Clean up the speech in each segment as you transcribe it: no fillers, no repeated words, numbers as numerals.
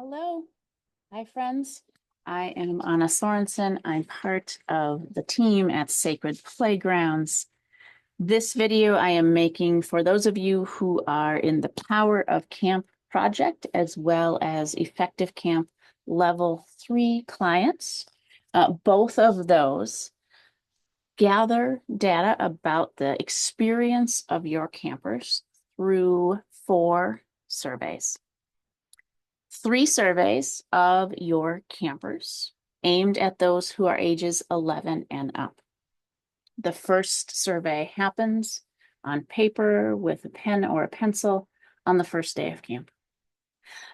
Hello. Hi, friends. I am Anna Sorensen. I'm part of the team at Sacred Playgrounds. This video I am making for those of you who are in the Power of Camp project, as well as Effective Camp Level 3 clients. Both of those gather data about the experience of your campers through 4 surveys. 3 surveys of your campers aimed at those who are ages 11 and up. The first survey happens on paper with a pen or a pencil on the first day of camp.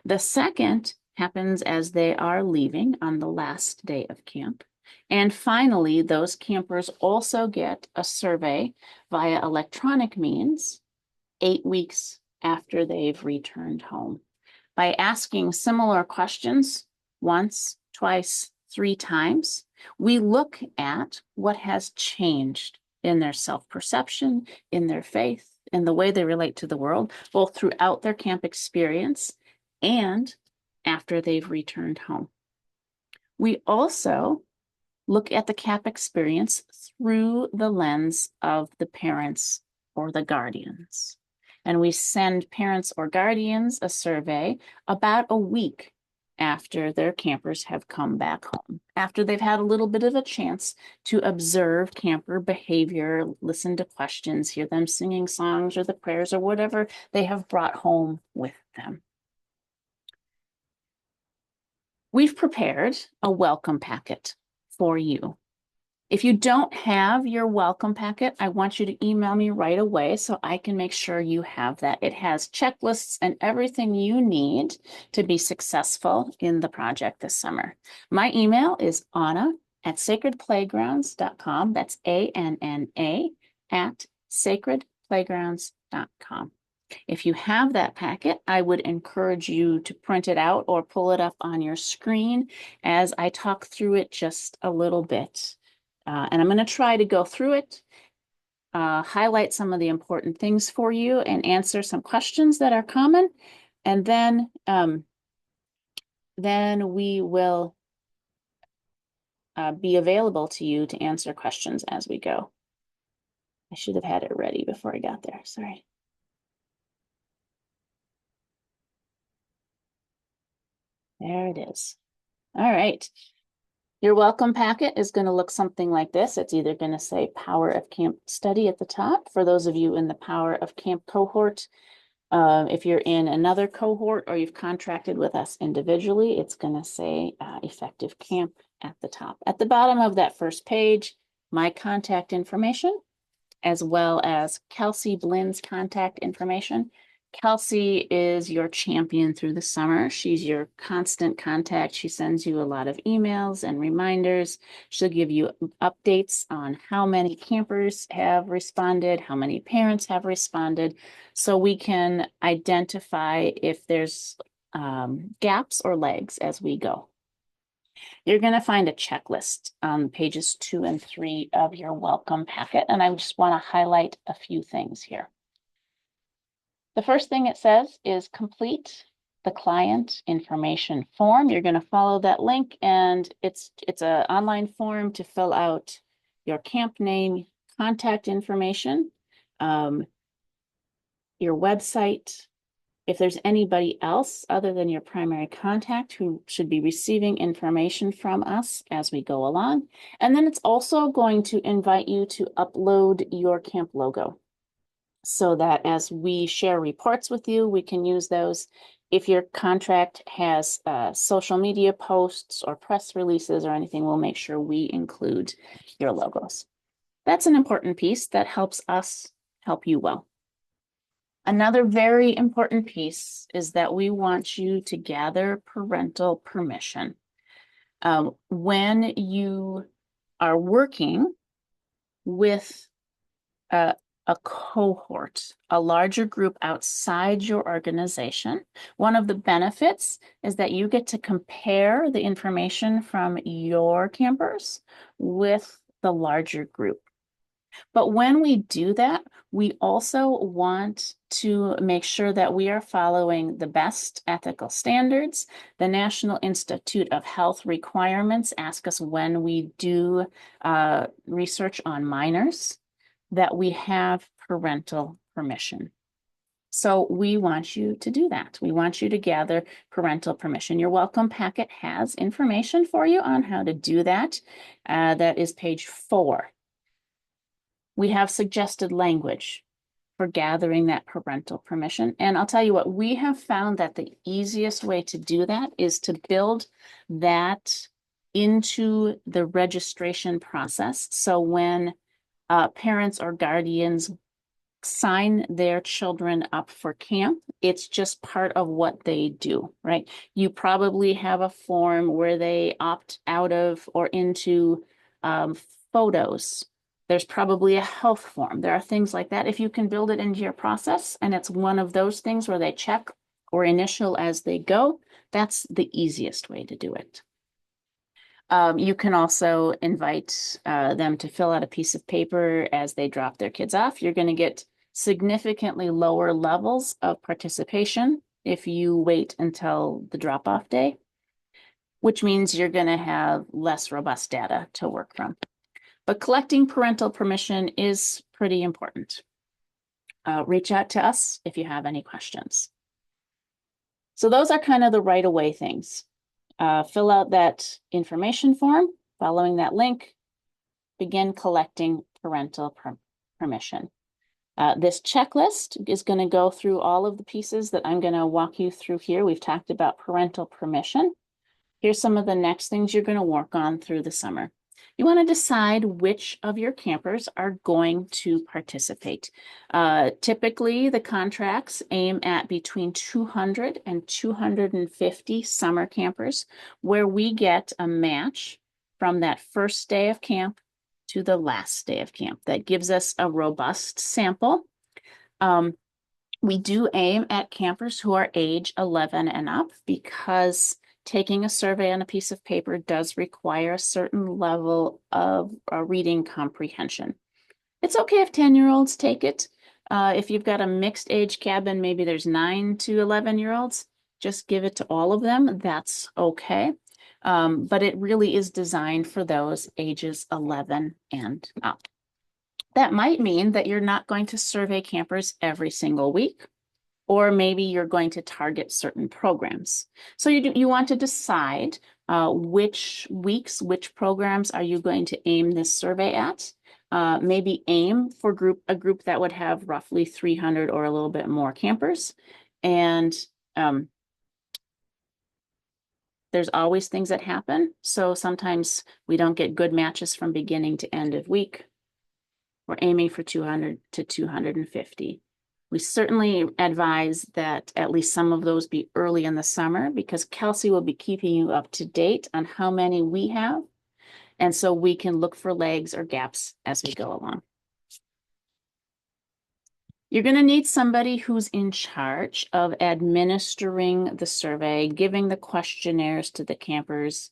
The second happens as they are leaving on the last day of camp. And finally, those campers also get a survey via electronic means 8 weeks after they've returned home. By asking similar questions once, twice, 3 times, we look at what has changed in their self-perception, in their faith, in the way they relate to the world, both throughout their camp experience and after they've returned home. We also look at the camp experience through the lens of the parents or the guardians. And we send parents or guardians a survey about a week after their campers have come back home, after they've had a little bit of a chance to observe camper behavior, listen to questions, hear them singing songs or the prayers or whatever they have brought home with them. We've prepared a welcome packet for you. If you don't have your welcome packet, I want you to email me right away so I can make sure you have that. It has checklists and everything you need to be successful in the project this summer. My email is anna@sacredplaygrounds.com. That's ANNA at sacredplaygrounds.com. If you have that packet, I would encourage you to print it out or pull it up on your screen as I talk through it just a little bit. And I'm going to try to go through it, highlight some of the important things for you, and answer some questions that are common. And then we will be available to you to answer questions as we go. I should have had it ready before I got there. Sorry. There it is. All right. Your welcome packet is going to look something like this. It's either going to say Power of Camp Study at the top for those of you in the Power of Camp cohort. If you're in another cohort or you've contracted with us individually, it's going to say Effective Camp at the top. At the bottom of that first page, my contact information, as well as Kelsey Blynn's contact information. Kelsey is your champion through the summer. She's your constant contact. She sends you a lot of emails and reminders. She'll give you updates on how many campers have responded, how many parents have responded, so we can identify if there's gaps or lags as we go. You're going to find a checklist on pages 2 and 3 of your welcome packet, and I just want to highlight a few things here. The first thing it says is complete the client information form. You're going to follow that link, and it's an online form to fill out your camp name, contact information, your website, if there's anybody else other than your primary contact who should be receiving information from us as we go along. And then it's also going to invite you to upload your camp logo so that as we share reports with you, we can use those. If your contract has social media posts or press releases or anything, we'll make sure we include your logos. That's an important piece that helps us help you well. Another very important piece is that we want you to gather parental permission. When you are working with a cohort, a larger group outside your organization, one of the benefits is that you get to compare the information from your campers with the larger group. But when we do that, we also want to make sure that we are following the best ethical standards. The National Institute of Health requirements ask us when we do research on minors that we have parental permission. So we want you to do that. We want you to gather parental permission. Your welcome packet has information for you on how to do that. That is page 4. We have suggested language for gathering that parental permission. And I'll tell you what, we have found that the easiest way to do that is to build that into the registration process. So when parents or guardians sign their children up for camp, it's just part of what they do, right? You probably have a form where they opt out of or into photos. There's probably a health form. There are things like that. If you can build it into your process and it's one of those things where they check or initial as they go, that's the easiest way to do it. You can also invite them to fill out a piece of paper as they drop their kids off. You're going to get significantly lower levels of participation if you wait until the drop-off day, which means you're going to have less robust data to work from. But collecting parental permission is pretty important. Reach out to us if you have any questions. So those are kind of the right-of-way things. Fill out that information form, following that link, begin collecting parental permission. This checklist is going to go through all of the pieces that I'm going to walk you through here. We've talked about parental permission. Here's some of the next things you're going to work on through the summer. You want to decide which of your campers are going to participate. Typically, the contracts aim at between 200 and 250 summer campers, where we get a match from that first day of camp to the last day of camp. That gives us a robust sample. We do aim at campers who are age 11 and up because taking a survey on a piece of paper does require a certain level of reading comprehension. It's okay if 10-year-olds take it. If you've got a mixed age cabin, maybe there's 9 to 11-year-olds, just give it to all of them. That's okay. But it really is designed for those ages 11 and up. That might mean that you're not going to survey campers every single week, or maybe you're going to target certain programs. So you want to decide which weeks, which programs are you going to aim this survey at. Maybe aim for a group that would have roughly 300 or a little bit more campers. And there's always things that happen. So sometimes we don't get good matches from beginning to end of week. We're aiming for 200 to 250. We certainly advise that at least some of those be early in the summer because Kelsey will be keeping you up to date on how many we have. And so we can look for legs or gaps as we go along. You're going to need somebody who's in charge of administering the survey, giving the questionnaires to the campers.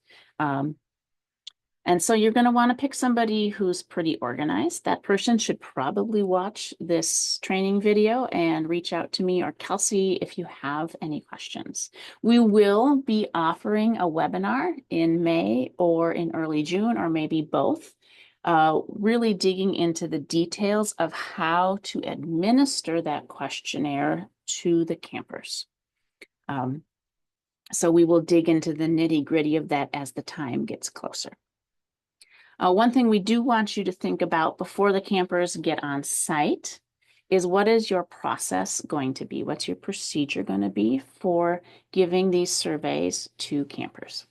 And so you're going to want to pick somebody who's pretty organized. That person should probably watch this training video and reach out to me or Kelsey if you have any questions. We will be offering a webinar in May or in early June, or maybe both, really digging into the details of how to administer that questionnaire to the campers. So we will dig into the nitty-gritty of that as the time gets closer. One thing we do want you to think about before the campers get on site is what is your process going to be? What's your procedure going to be for giving these surveys to campers?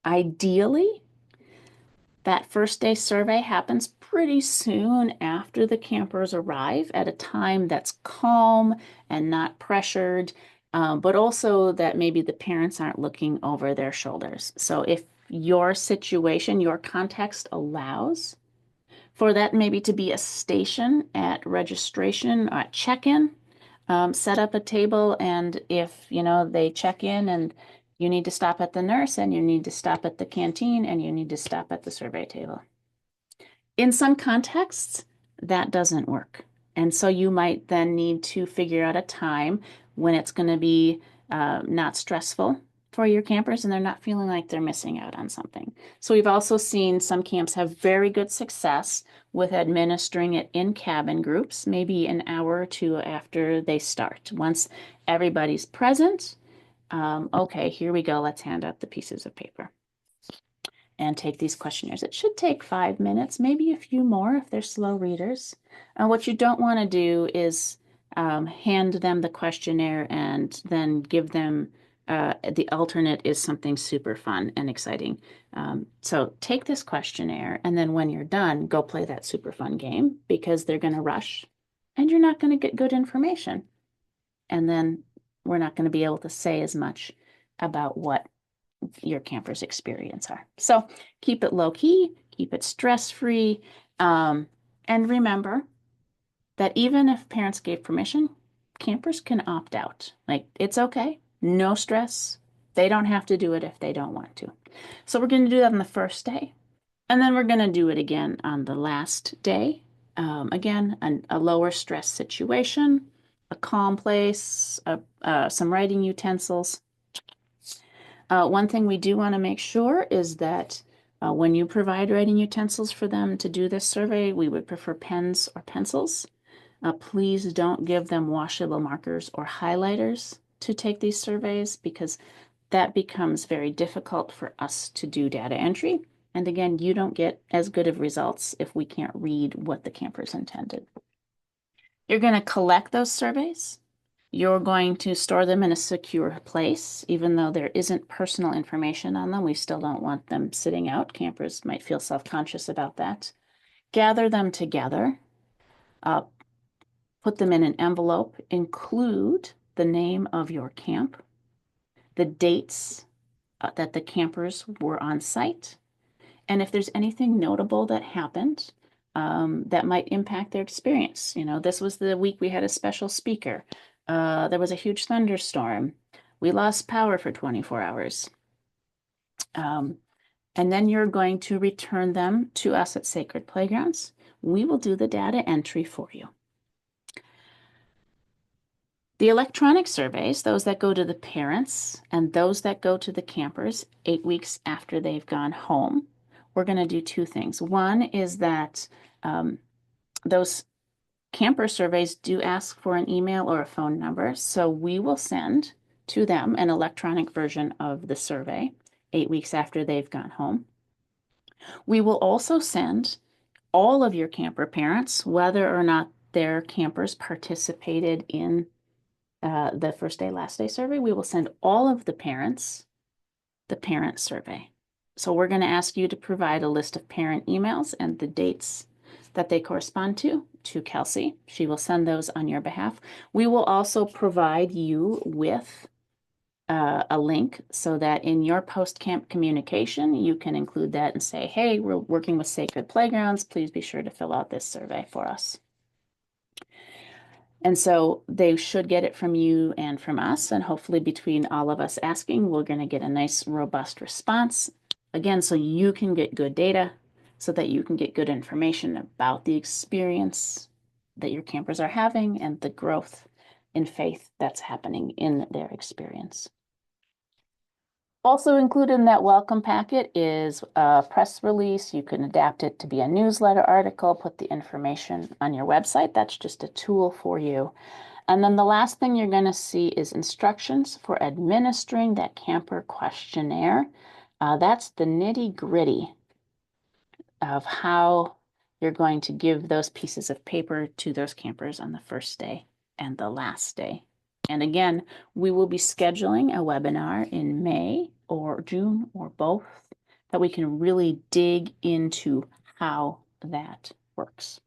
Ideally, that first day survey happens pretty soon after the campers arrive at a time that's calm and not pressured, but also that maybe the parents aren't looking over their shoulders. So if your situation, your context allows for that maybe to be a station at registration or at check-in, set up a table, and if they check in and you need to stop at the nurse and you need to stop at the canteen and you need to stop at the survey table. In some contexts, that doesn't work. And so you might then need to figure out a time when it's going to be not stressful for your campers and they're not feeling like they're missing out on something. So we've also seen some camps have very good success with administering it in cabin groups, maybe an hour or two after they start. Once everybody's present, okay, here we go. Let's hand out the pieces of paper and take these questionnaires. It should take 5 minutes, maybe a few more if they're slow readers. What you don't want to do is hand them the questionnaire and then give them the alternate is something super fun and exciting. So take this questionnaire and then when you're done, go play that super fun game because they're going to rush and you're not going to get good information. And then we're not going to be able to say as much about what your camper's experience are. So keep it low key, keep it stress free, and remember that even if parents gave permission, campers can opt out. Like it's okay, no stress. They don't have to do it if they don't want to. So we're going to do that on the first day, and then we're going to do it again on the last day. Again, a lower stress situation, a calm place, some writing utensils. One thing we do want to make sure is that when you provide writing utensils for them to do this survey, we would prefer pens or pencils. Please don't give them washable markers or highlighters to take these surveys because that becomes very difficult for us to do data entry. And again, you don't get as good of results if we can't read what the campers intended. You're going to collect those surveys. You're going to store them in a secure place, even though there isn't personal information on them. We still don't want them sitting out. Campers might feel self-conscious about that. Gather them together, put them in an envelope, include the name of your camp, the dates that the campers were on site, and if there's anything notable that happened that might impact their experience. You know, this was the week we had a special speaker. There was a huge thunderstorm. We lost power for 24 hours. And then you're going to return them to us at Sacred Playgrounds. We will do the data entry for you. The electronic surveys, those that go to the parents and those that go to the campers 8 weeks after they've gone home, we're going to do two things. One is that those camper surveys do ask for an email or a phone number, so we will send to them an electronic version of the survey 8 weeks after they've gone home. We will also send all of your camper parents, whether or not their campers participated in the first day, last day survey, we will send all of the parents the parent survey. So we're going to ask you to provide a list of parent emails and the dates that they correspond to Kelsey. She will send those on your behalf. We will also provide you with a link so that in your post-camp communication, you can include that and say, hey, we're working with Sacred Playgrounds. Please be sure to fill out this survey for us. And so they should get it from you and from us. And hopefully between all of us asking, we're going to get a nice, robust response. Again, so you can get good data, so that you can get good information about the experience that your campers are having and the growth in faith that's happening in their experience. Also included in that welcome packet is a press release. You can adapt it to be a newsletter article, put the information on your website. That's just a tool for you. And then the last thing you're going to see is instructions for administering that camper questionnaire. That's the nitty-gritty of how you're going to give those pieces of paper to those campers on the first day and the last day. And again, we will be scheduling a webinar in May or June or both that we can really dig into how that works.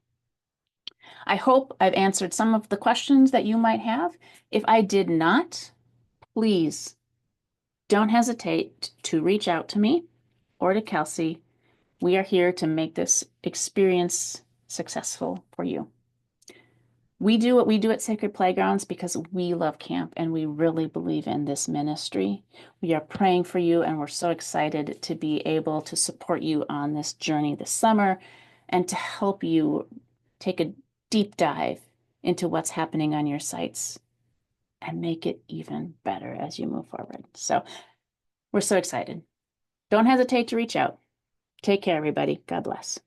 I hope I've answered some of the questions that you might have. If I did not, please don't hesitate to reach out to me or to Kelsey. We are here to make this experience successful for you. We do what we do at Sacred Playgrounds because we love camp and we really believe in this ministry. We are praying for you and we're so excited to be able to support you on this journey this summer and to help you take a deep dive into what's happening on your sites and make it even better as you move forward. So we're so excited. Don't hesitate to reach out. Take care, everybody. God bless.